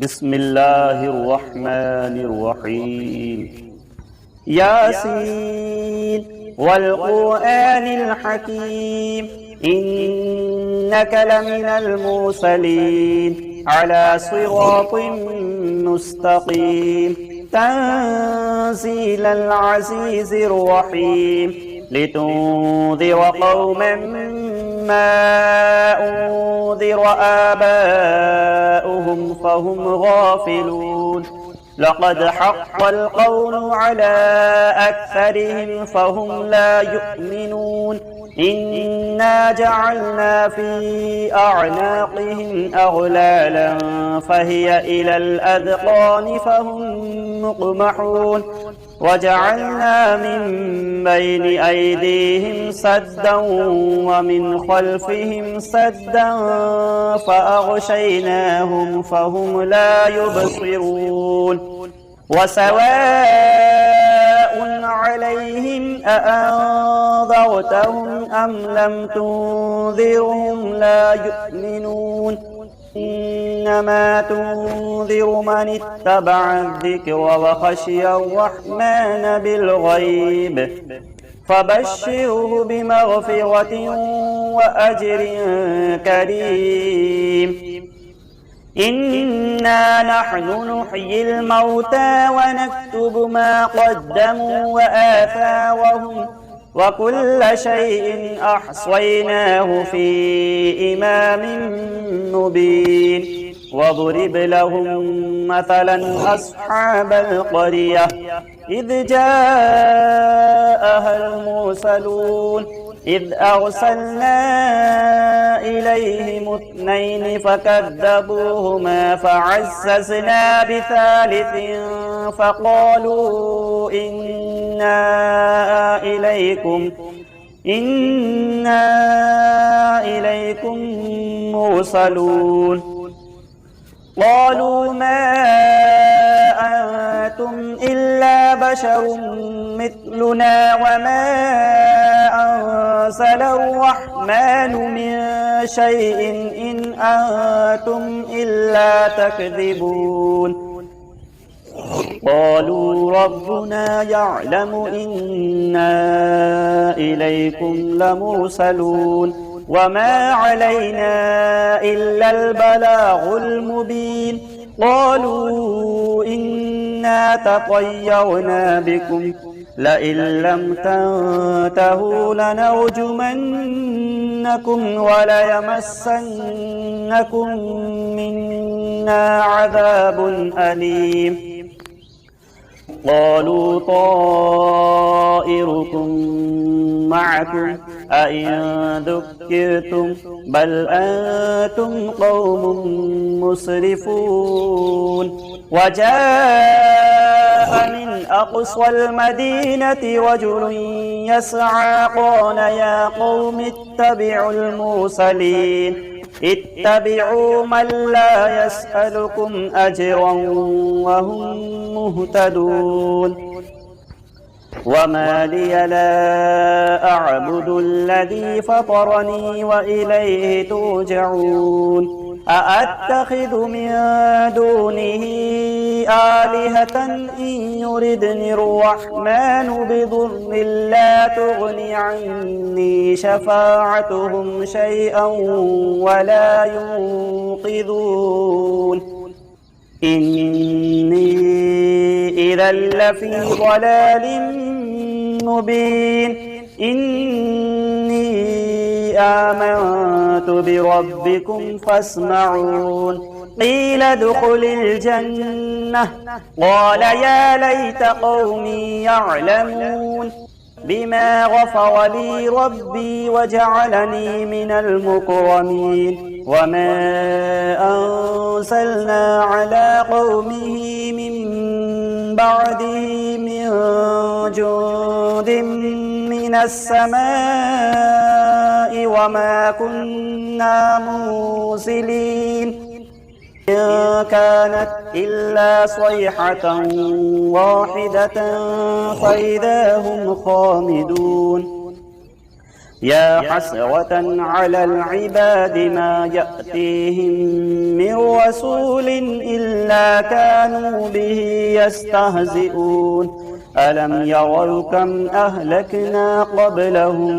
بسم الله الرحمن الرحيم ياسين والقرآن الحكيم إنك لمن المرسلين على صراط مستقيم تنزيل العزيز الرحيم لتنذر قوما ما أنذر آباؤهم فهم غافلون لقد حق القول على أكثرهم فهم لا يؤمنون إنا جعلنا في أعناقهم أغلالا فهي إلى الأذقان فهم مقمحون وجعلنا من بين أيديهم سدا ومن خلفهم سدا فأغشيناهم فهم لا يبصرون وسواء عليهم أأنذرتهم أم لم تنذرهم لا يؤمنون إنما تنذر من اتبع الذكر وخشي الرحمن بالغيب فبشره بمغفرة وأجر كريم إنا نحن نحيي الموتى ونكتب ما قدموا وآثارهم وكل شيء أحصيناه في إمام مبين واضرب لهم مثلا أصحاب القرية إذ جاءها المرسلون إذ أرسلنا إليهم اثنين فكذبوهما فعززنا بثالث فقالوا إنا إليكم مرسلون قالوا ما أنتم إلا بشر مثلنا وما أنزل الرحمن من شيء إن أنتم إلا تكذبون قالوا ربنا يعلم إنا إليكم لمرسلون وما علينا إلا البلاغ المبين قالوا إنا تطيرنا بكم لئن لم تنتهوا لنرجمنكم وليمسنكم منا عذاب أليم قالوا طائركم معكم أئن ذكرتم بل أنتم قوم مسرفون وجاء من أقصى المدينة رجل يسعى قال يا قوم اتبعوا المرسلين اتبعوا من لا يسألكم أجرا وهم مهتدون وما لي لا أعبد الذي فطرني وإليه ترجعون أأتخذ من دونه آلهة إن يردني الرحمن بضر لا تغني عني شفاعتهم شيئا ولا ينقذون إني إذا لفي ضلال مبين إني آمنت بربكم فاسمعون قيل ادخل الجنة قال يا ليت قومي يعلمون بما غفر لي ربي وجعلني من المكرمين وما أنزلنا على قومه من بعده من جند من السماء وما كنا مرسلين إن كانت إلا صيحة واحدة فإذا هم خامدون يا حسرة على العباد ما يأتيهم من رسول إلا كانوا به يستهزئون ألم يروا كم أهلكنا قبلهم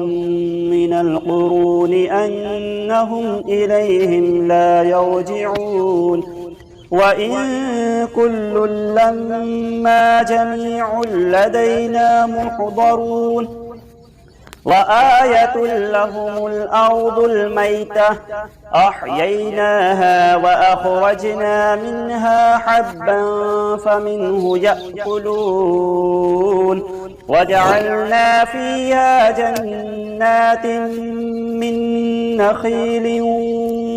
من القرون أنهم إليهم لا يرجعون وإن كل لما جميع لدينا محضرون وآية لهم الأرض الميتة أحييناها وأخرجنا منها حبا فمنه يأكلون وجعلنا فيها جنات من نخيل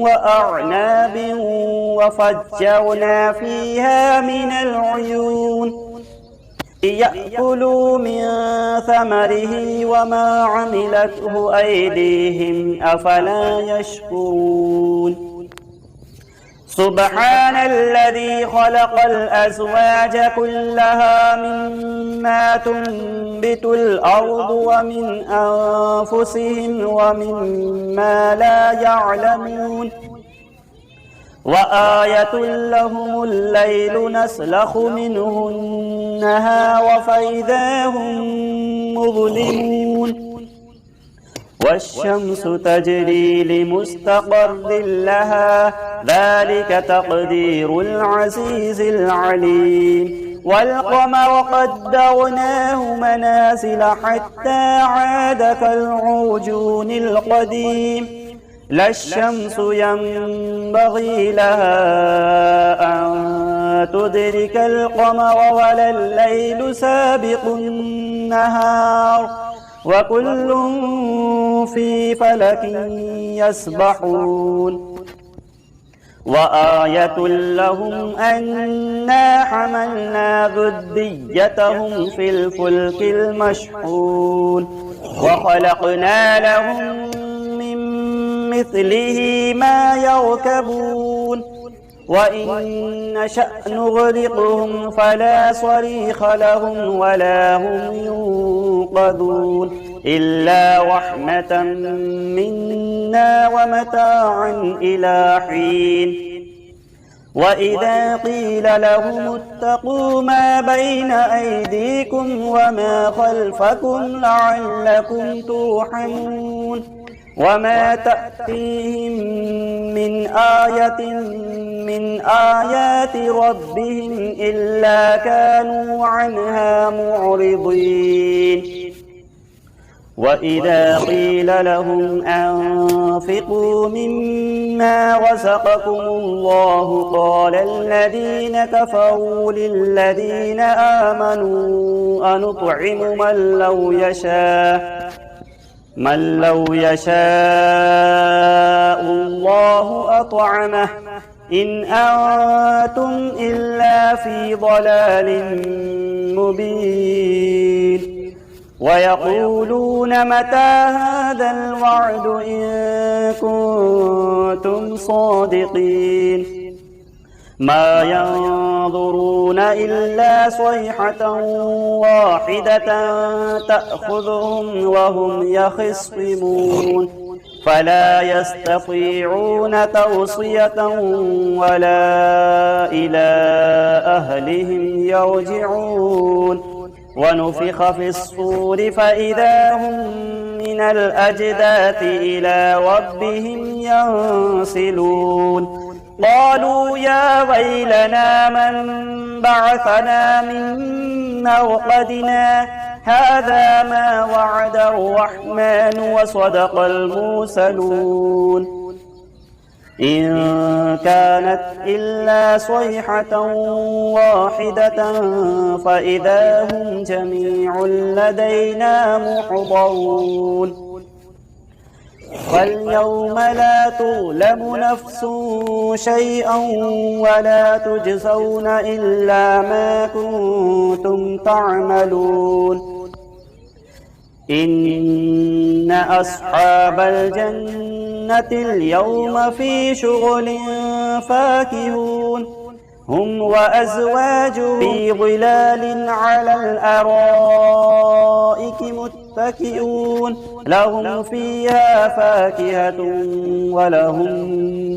وأعناب وفجرنا فيها من العيون ليأكلوا من ثمره وما عملته أيديهم أفلا يشكرون سبحان الذي خلق الأزواج كلها مما تنبت الأرض ومن أنفسهم ومما لا يعلمون وآية لهم الليل نسلخ منه النهار فإذا هم مظلمون والشمس تجري لمستقر لها ذلك تقدير العزيز العليم والقمر قدرناه منازل حتى عاد كالعرجون القديم لا الشمس ينبغي لها أن تدرك القمر ولا الليل سابق النهار وكل في فلك يسبحون وآية لهم أنا حملنا ذريتهم في الفلك المشحون وخلقنا لهم مثله ما يركبون وإن نشأ نغرقهم فلا صريخ لهم ولا هم ينقذون إلا رحمة منا ومتاعا إلى حين وإذا قيل لهم اتقوا ما بين أيديكم وما خلفكم لعلكم ترحمون وما تأتيهم من آية من آيات ربهم إلا كانوا عنها معرضين وإذا قيل لهم أنفقوا مما رزقكم الله قال الذين كفروا للذين آمنوا أنطعم من لو يشاء الله أطعمه إن أنتم إلا في ضلال مبين ويقولون متى هذا الوعد إن كنتم صادقين ما ينظرون إلا صيحة واحدة تأخذهم وهم يخصمون فلا يستطيعون توصية ولا إلى أهلهم يرجعون ونفخ في الصور فإذا هم من الأجداث إلى ربهم ينسلون قالوا يا ويلنا من بعثنا من مرقدنا هذا ما وعد الرحمن وصدق المرسلون إن كانت إلا صيحة واحدة فإذا هم جميع لدينا محضرون فاليوم لا تظلم نفس شيئا ولا تجزون إلا ما كنتم تعملون إن أصحاب الجنة اليوم في شغل فاكهون هم وأزواجهم في ظلال على الأرائك متكئون متكئون لهم فيها فاكهة ولهم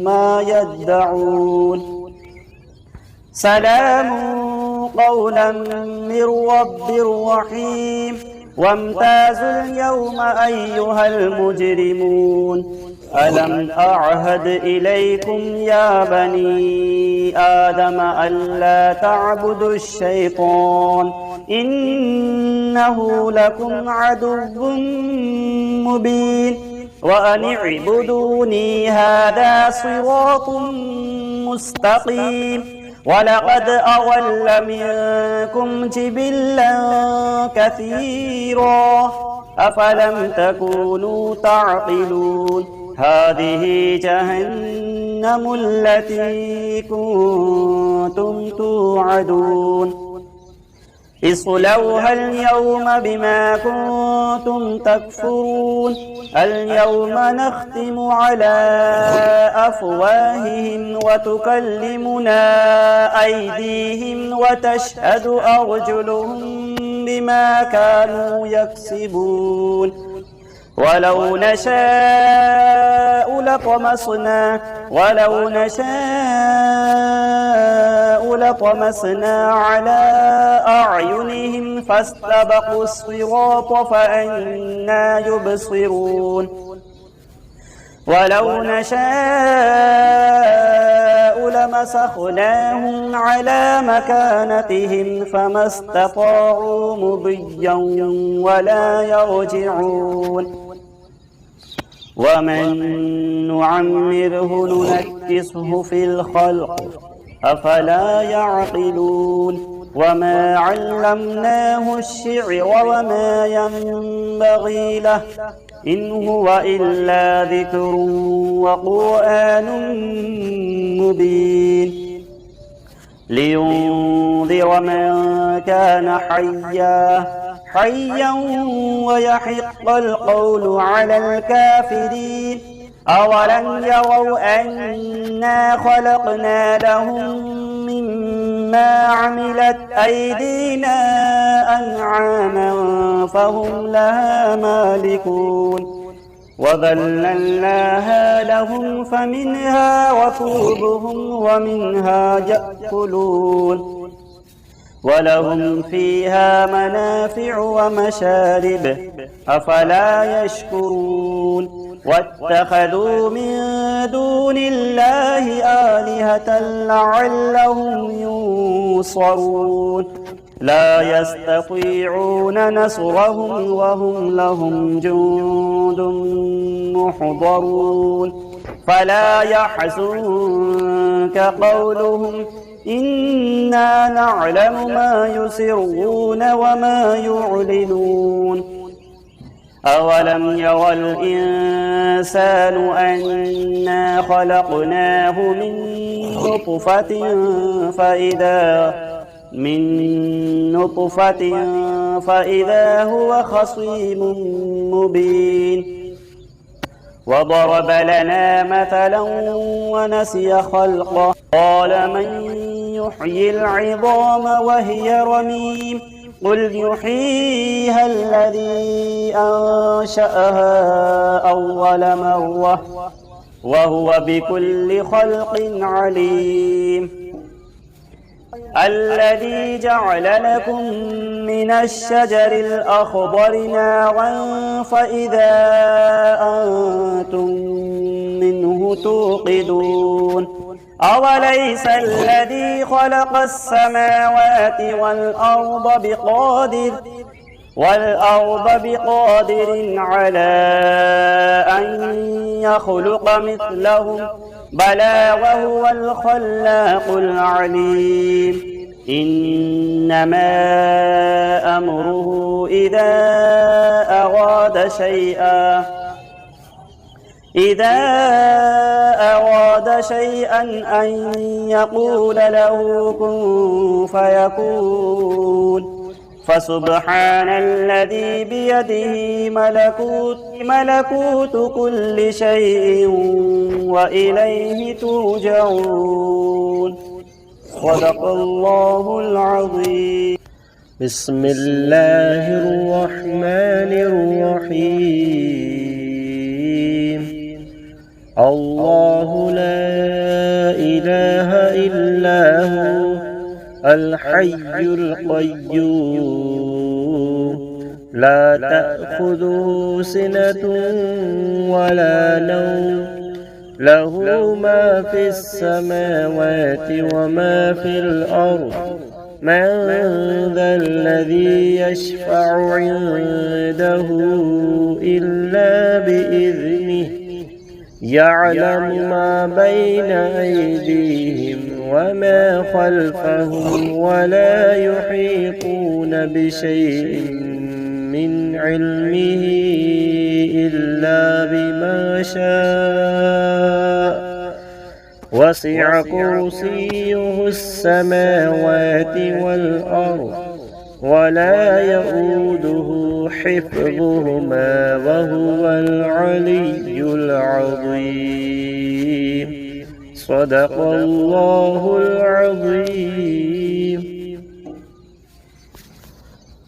ما يدعون سلام قولا من رب رحيم وامتازوا اليوم أيها المجرمون ألم أعهد إليكم يا بني آدم ألا تعبدوا الشيطان إنه لكم عدو مبين وأن اعبدوني هذا صراط مستقيم ولقد أضل منكم جبلا كثيرا أفلم تكونوا تعقلون هذه جهنم التي كنتم توعدون اصلوها اليوم بما كنتم تكفرون اليوم نختم على أفواههم وتكلمنا أيديهم وتشهد أرجلهم بما كانوا يكسبون ولو نشاء لطمسنا على أعينهم فاستبقوا الصراط فأنى يبصرون ولو نشاء لمسخناهم على مكانتهم فما استطاعوا مضيا ولا يرجعون ومن نعمره ننكسه في الخلق أفلا يعقلون وما علمناه الشعر وما ينبغي له إن هو إلا ذكر وقرآن مبين لينذر من كان حيا ويحق القول على الكافرين أولم يروا أنا خلقنا لهم مما عملت أيدينا أنعاما فهم لها مالكون وذللناها لهم فمنها ركوبهم ومنها يأكلون ولهم فيها منافع ومشارب أفلا يشكرون واتخذوا من دون الله آلهة لعلهم ينصرون لا يستطيعون نصرهم وهم لهم جند محضرون فلا يحزنك قولهم إنا نعلم ما يسرون وما يعلنون أولم يرى الإنسان أنا خلقناه من نطفة فإذا هو خصيم مبين وضرب لنا مثلا ونسي خلقه قال من يحيي العظام وهي رميم قل يحييها الذي أنشأها أول مرة وهو بكل خلق عليم الذي جعل لكم من الشجر الأخضر نارا فإذا أنتم منه توقدون أوليس الذي خلق السماوات والأرض بقادر على أن يخلق مثلهم بلى وهو الخلاق العليم إنما أمره إذا أراد شيئا أن يقول له كن فيكون فسبحان الذي بيده ملكوت كل شيء وإليه ترجعون صدق الله العظيم. بسم الله الرحمن الرحيم. الله لا إله إلا هو الحي القيوم لا تأخذه سنة ولا نوم له ما في السماوات وما في الأرض من ذا الذي يشفع عنده إلا بإذنه يعلم ما بين أيديهم وما خلفهم ولا يحيطون بشيء من علمه إلا بما شاء وسع كرسيه السماوات والأرض ولا يؤوده حفظهما وهو العلي العظيم. صدق الله العظيم.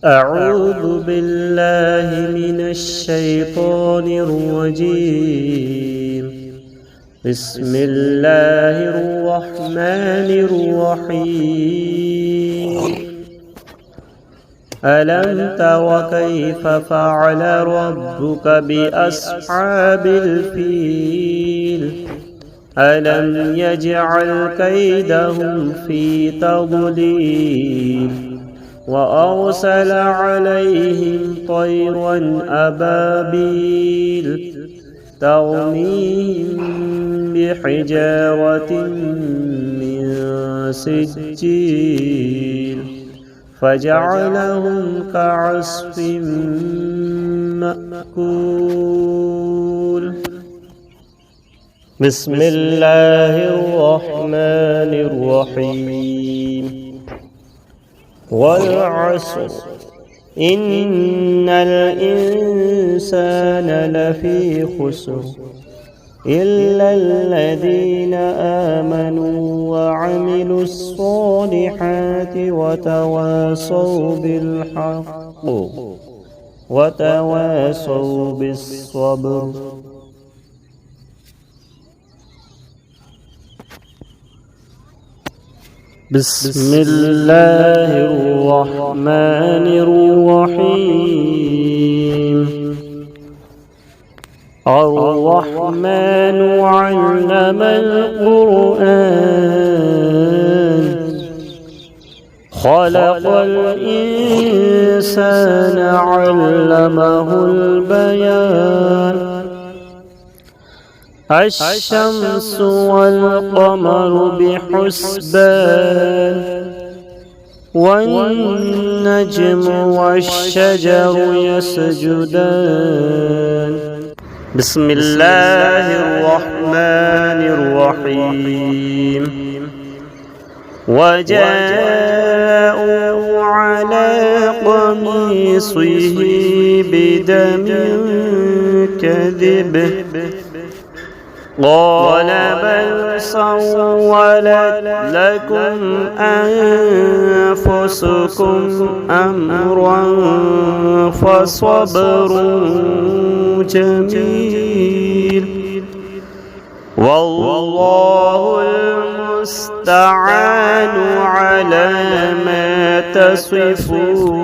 أعوذ بالله من الشيطان الرجيم. بسم الله الرحمن الرحيم. ألم تر كيف فعل ربك بأصحاب الفيل ألم يجعل كيدهم في تضليل وأرسل عليهم طيرا أبابيل ترميهم بحجارة من سجيل فجعلهم كعصف مأكول. بسم الله الرحمن الرحيم. والعصر إن الإنسان لفي خسر إلا الذين آمنوا وعملوا الصالحات وتواصوا بالحق وتواصوا بالصبر. بسم الله الرحمن الرحيم. الرحمن علم القرآن خلق الإنسان علمه البيان. الشمس والقمر بحسبان والنجم والشجر يسجدان. بسم الله الرحمن الرحيم. وجاءوا على قميصه بدم كذب قال بل سولت لكم أنفسكم أمرا فصبر جميل والله المستعان على ما تصفون.